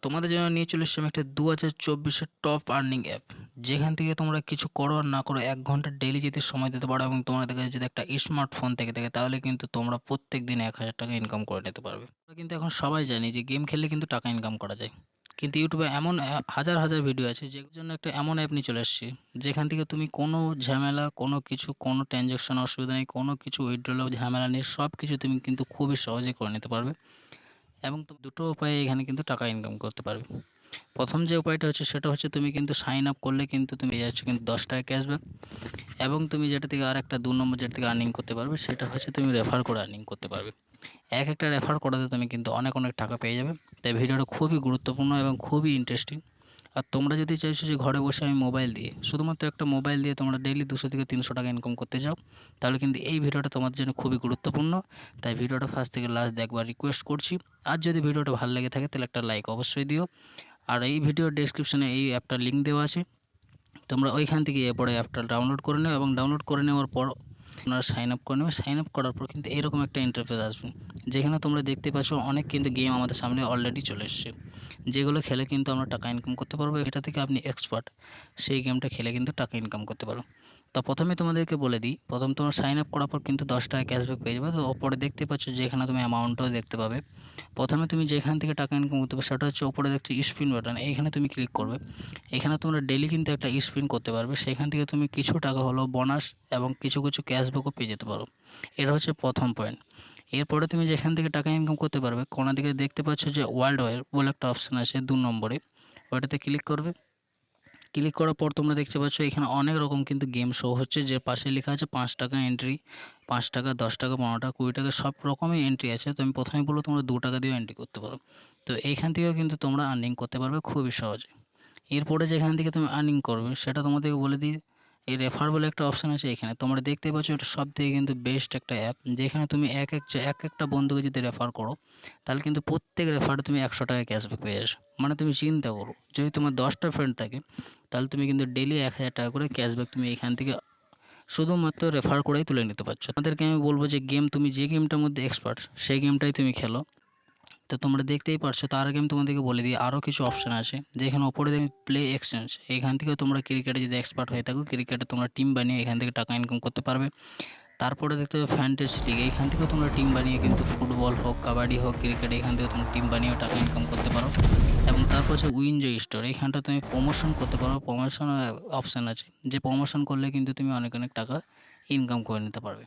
তোমাদের জন্য নিয়ে চলে এসেছি আমি একটা 2024-এর টপ আর্নিং অ্যাপ, যেখান থেকে তোমরা কিছু করো আর না করো 1 ঘন্টা ডেইলি যদি সময় দিতে পারো এবং তোমাদের কাছে যদি একটা স্মার্টফোন থেকে থাকে তাহলে কিন্তু তোমরা প্রত্যেক দিন 1,000 টাকা ইনকাম করে নিতে পারবে। আমরা কিন্তু এখন সবাই জানি যে গেম খেললে কিন্তু টাকা ইনকাম করা যায়, কিন্তু ইউটিউবে এমন হাজার হাজার ভিডিও আছে যেগুলোর জন্য একটা এমন অ্যাপ নিয়ে চলে এসেছি যেখান থেকে তুমি কোনো ঝামেলা, কোনো কিছু, কোনো ট্রানজ্যাকশন অসুবিধা নেই, কোনো কিছু উইথড্রল ঝামেলা নেই, সব কিছু তুমি কিন্তু খুবই সহজে করে নিতে পারবে এবং তুমি দুটো উপায়ে এখানে কিন্তু টাকা ইনকাম করতে পারবে। প্রথম যে উপায়টা হচ্ছে সেটা হচ্ছে তুমি কিন্তু সাইন আপ করলে কিন্তু তুমি পেয়ে যাচ্ছ কিন্তু 10 টাকা ক্যাশব্যাক, এবং তুমি যেটা থেকে আর একটা 2 নম্বর যেটা থেকে আর্নিং করতে পারবে সেটা হচ্ছে তুমি রেফার করে আর্নিং করতে পারবে। একটা রেফার করাতে তুমি কিন্তু অনেক অনেক টাকা পেয়ে যাবে। তাই ভিডিওটা খুবই গুরুত্বপূর্ণ এবং খুবই ইন্টারেস্টিং। আর তোমরা যদি চাইছো যে ঘরে বসে আমি মোবাইল দিয়ে, শুধুমাত্র একটা মোবাইল দিয়ে তোমরা ডেইলি 200 থেকে 300 টাকা ইনকাম করতে চাও, তাহলে কিন্তু এই ভিডিওটা তোমাদের জন্য খুবই গুরুত্বপূর্ণ। তাই ভিডিওটা ফার্স্ট থেকে লাস্ট দেখবার রিকোয়েস্ট করছি। আর যদি ভিডিওটা ভালো লেগে থাকে তাহলে একটা লাইক অবশ্যই দিও। আর এই ভিডিওর ডেসক্রিপশনে এই অ্যাপটার লিঙ্ক দেওয়া আছে, তোমরা ওইখান থেকে এরপরে অ্যাপটা ডাউনলোড করে নেও এবং ডাউনলোড করে নেওয়ার পর তোমরা সাইন আপ করে নেবে। সাইন আপ করার পর কিন্তু এরকম একটা ইন্টারফেস আসবে, যেখানে তোমরা দেখতে পাচ্ছ অনেক কিন্তু গেম আমাদের সামনে অলরেডি চলে এসছে, যেগুলো খেলে কিন্তু আমরা টাকা ইনকাম করতে পারবো। এটা থেকে আপনি এক্সপার্ট, সেই গেমটা খেলে কিন্তু টাকা ইনকাম করতে পারো। তো প্রথমে তোমাদেরকে বলে দিই, প্রথম তোমার সাইন আপ করার পর কিন্তু 10 টাকা ক্যাশব্যাক পেয়ে যাবে। তো ওপরে দেখতে পাচ্ছ যেখানে তুমি অ্যামাউন্টটাও দেখতে পাবে। প্রথমে তুমি যেখান থেকে টাকা ইনকাম করতে পারবে সেটা হচ্ছে ওপরে দেখছো স্পিন বাটন, এইখানে তুমি ক্লিক করবে। এখানে তোমরা ডেলি কিন্তু একটা স্পিন করতে পারবে, সেখান থেকে তুমি কিছু টাকা হলো বোনাস এবং কিছু কিছু ক্যাশব্যাকও পেয়ে যেতে পারো। এটা হচ্ছে প্রথম পয়েন্ট। এরপরে তুমি যেখান থেকে টাকা ইনকাম করতে পারবে, কোনা দিকে দেখতে পাচ্ছ যে ওয়ার্ল্ড ওয়ার বলে একটা অপশান আছে 2 নম্বরে, ওইটাতে ক্লিক করবে। ক্লিক করার পর তোমরা দেখতে পাচ্ছ এখানে অনেক রকম কিন্তু গেম শো হচ্ছে, যে পাশে লেখা আছে 5 টাকা এন্ট্রি, 5 টাকা, 10 টাকা, 15 টাকা, 20 টাকা, সব রকমই এন্ট্রি আছে। তো আমি প্রথমে বলবো তোমরা 2 টাকা দিয়েও এন্ট্রি করতে পারো। তো এইখান থেকেও কিন্তু তোমরা আর্নিং করতে পারবে খুবই সহজে। এরপরে যেখান থেকে তুমি আর্নিং করবে সেটা তোমাদেরকে বলে দিই, এই রেফার বলে একটা অপশান আছে এখানে, তোমরা দেখতে পাচ্ছ এটা সব থেকে কিন্তু বেস্ট একটা অ্যাপ, যেখানে তুমি একটা বন্ধুকে যদি রেফার করো তাহলে কিন্তু প্রত্যেক রেফারে তুমি 100 টাকা ক্যাশব্যাক পেয়ে যাচ্ছ। মানে তুমি চিন্তা করো, যদি তোমার 10টা ফ্রেন্ড থাকে তাহলে তুমি কিন্তু ডেলি 1,000 টাকা করে ক্যাশব্যাক তুমি এখান থেকে শুধুমাত্র রেফার করেই তুলে নিতে পারছো। তাদেরকে আমি বলবো যে তুমি যে গেমটার মধ্যে এক্সপার্ট সেই গেমটাই তুমি খেলো। তো তোমরা দেখতেই পারছো, তার আগে আমি তোমাদেরকে বলে দিই আরও কিছু অপশান আছে, যেখানে ওপরে দেখি প্লে এক্সচেঞ্জ, এখান থেকেও তোমরা ক্রিকেটে যদি এক্সপার্ট হয়ে থাকো ক্রিকেটে তোমরা টিম বানিয়ে এখান থেকে টাকা ইনকাম করতে পারবে। তারপরে দেখতে হবে ফ্যান্টাসি লিগ, এইখান থেকেও তোমরা টিম বানিয়ে কিন্তু ফুটবল হোক, কাবাডি হোক, ক্রিকেট, এখান থেকে তোমরা টিম বানিয়েও টাকা ইনকাম করতে পারো। এবং তারপর হচ্ছে উইনজয় স্টোর, এইখানটা তুমি প্রমোশন করতে পারো, প্রমোশন অপশান আছে, যে প্রমোশন করলে কিন্তু তুমি অনেক অনেক টাকা ইনকাম করে নিতে পারবে।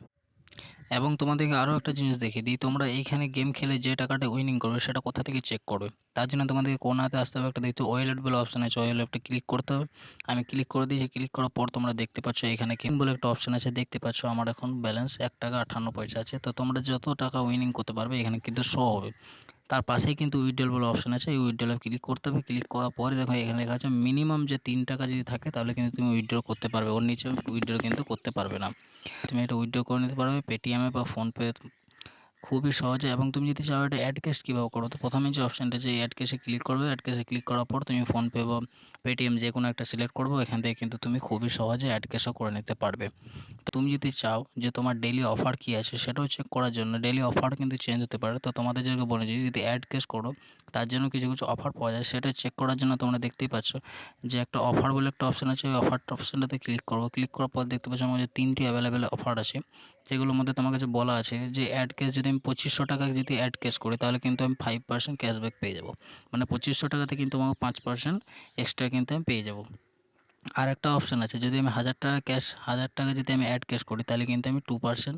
এবং তোমাদেরকে আরও একটা জিনিস দেখিয়ে দিই, তোমরা এইখানে গেম খেলে যে টাকাটা উইনিং করবে সেটা কোথা থেকে চেক করবে, তার জন্য তোমাদেরকে কোনাতে আসতে হবে, একটা দেখতে ওয়ালেট বলে অপশান আছে, ওয়ালেটটা ক্লিক করতে হবে। আমি ক্লিক করে দিয়েছি, ক্লিক করার পর তোমরা দেখতে পাচ্ছ এখানে কিন বলে একটা অপশান আছে, দেখতে পাচ্ছ আমার এখন ব্যালেন্স 1 টাকা 58 পয়সা আছে। তো তোমরা যত টাকা উইনিং করতে পারবে এখানে কিন্তু শো হবে। তার পাশেই কিন্তু উইথড্রল বলে অপশান আছে, এই উইথড্রলে ক্লিক করতে হবে। ক্লিক করার পরে দেখো এখানে লেখা আছে মিনিমাম যে 3 টাকা যদি থাকে তাহলে কিন্তু তুমি উইথড্র করতে পারবে, ওর নিচে উইথড্র কিন্তু করতে পারবে না। তুমি এটা উইথড্র করে নিতে পারবে পেটিএমে বা ফোনপে খুবই সহজে। এবং তুমি যদি চাও এটা অ্যাড ক্যাশ কীভাবে করো, তো প্রথমে যে অপশানটা আছে অ্যাড ক্যাশে ক্লিক করবে। অ্যাড ক্যাশে ক্লিক করার পর তুমি ফোনপে বা পেটিএম যে কোনো একটা সিলেক্ট করবো, এখান থেকে কিন্তু তুমি খুবই সহজে অ্যাড ক্যাশও করে নিতে পারবে। তো তুমি যদি চাও যে তোমার ডেইলি অফার কী আছে সেটাও চেক করার জন্য, ডেইলি অফার কিন্তু চেঞ্জ হতে পারে, তো তোমাদের যেগুলো বলেছি যদি অ্যাড ক্যাশ করো তার জন্য কিছু কিছু অফার পাওয়া যায়, সেটা চেক করার জন্য তোমরা দেখতেই পাচ্ছ যে একটা অফার বলে একটা অপশান আছে, ওই অফারটা অপশানটাতে ক্লিক করবো। ক্লিক করার পর দেখতে পাচ্ছ আমার যে 3টি অ্যাভেলেবেল অফার আছে, যেগুলোর মধ্যে তোমার কাছে বলা আছে যে অ্যাড ক্যাশ যদি আমি 2500 টাকা যদি অ্যাড ক্যাশ করি তাহলে কিন্তু আমি 5% ক্যাশব্যাক পেয়ে যাবো। মানে 2500 টাকাতে কিন্তু আমাকে 5% এক্সট্রা কিন্তু আমি পেয়ে যাবো। আর একটা অপশান আছে, যদি আমি 1,000 টাকা ক্যাশ, 1,000 টাকা যদি আমি অ্যাড ক্যাশ করি তাহলে কিন্তু আমি 2%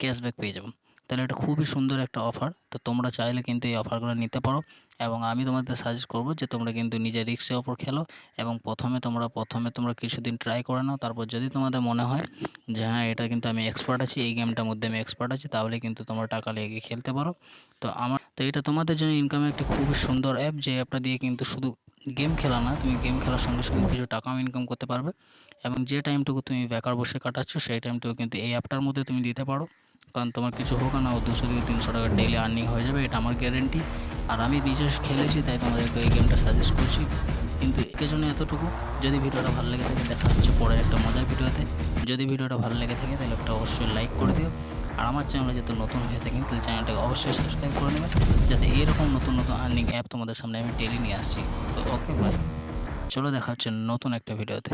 ক্যাশব্যাক পেয়ে যাবো। তাহলে এটা খুবই সুন্দর একটা অফার। তো তোমরা চাইলে কিন্তু এই অফারগুলো নিতে পারো, এবং আমি তোমাদের সাজেস্ট করবো যে তোমরা কিন্তু নিজের রিস্কের ওপর খেলো এবং প্রথমে তোমরা কিছুদিন ট্রাই করে নাও। তারপর যদি তোমাদের মনে হয় যে হ্যাঁ এটা কিন্তু আমি এক্সপার্ট আছি, এই গেমটার মধ্যে আমি এক্সপার্ট আছি, তাহলে কিন্তু তোমরা টাকা লেগে খেলতে পারো। তো এটা তোমাদের জন্য ইনকামের একটি খুবই সুন্দর অ্যাপ, যে অ্যাপটা দিয়ে কিন্তু শুধু গেম খেলা না, তুমি গেম খেলার সঙ্গে সঙ্গে কিছু টাকাও ইনকাম করতে পারবে। এবং যে টাইমটুকু তুমি বেকার বসে কাটাচ্ছ সেই টাইমটুকু কিন্তু এই অ্যাপটার মধ্যে তুমি দিতে পারো, কারণ তোমার কিছু হোক আর না হোক 200 থেকে 300 টাকা ডেইলি আর্নিং হয়ে যাবে, এটা আমার গ্যারেন্টি। আর আমি নিজে খেলেছি তাই তোমাদেরকে এই গেমটা সাজেস্ট করছি। কিন্তু এর জন্য এতটুকু, যদি ভিডিওটা ভালো লেগে থাকে দেখা হচ্ছে পরের একটা মজার ভিডিওতে। যদি ভিডিওটা ভালো লেগে থাকে তাহলে একটা অবশ্যই লাইক করে দিও। আর আমার চ্যানেলে যাতে নতুন হয়ে থাকেন তাহলে চ্যানেলটাকে অবশ্যই সাবস্ক্রাইব করে নেবেন, যাতে এরকম নতুন নতুন আর্নিং অ্যাপ তোমাদের সামনে আমি ডেইলি নিয়ে আসছি। তো ওকে বাই, চলো দেখা হচ্ছে নতুন একটা ভিডিওতে।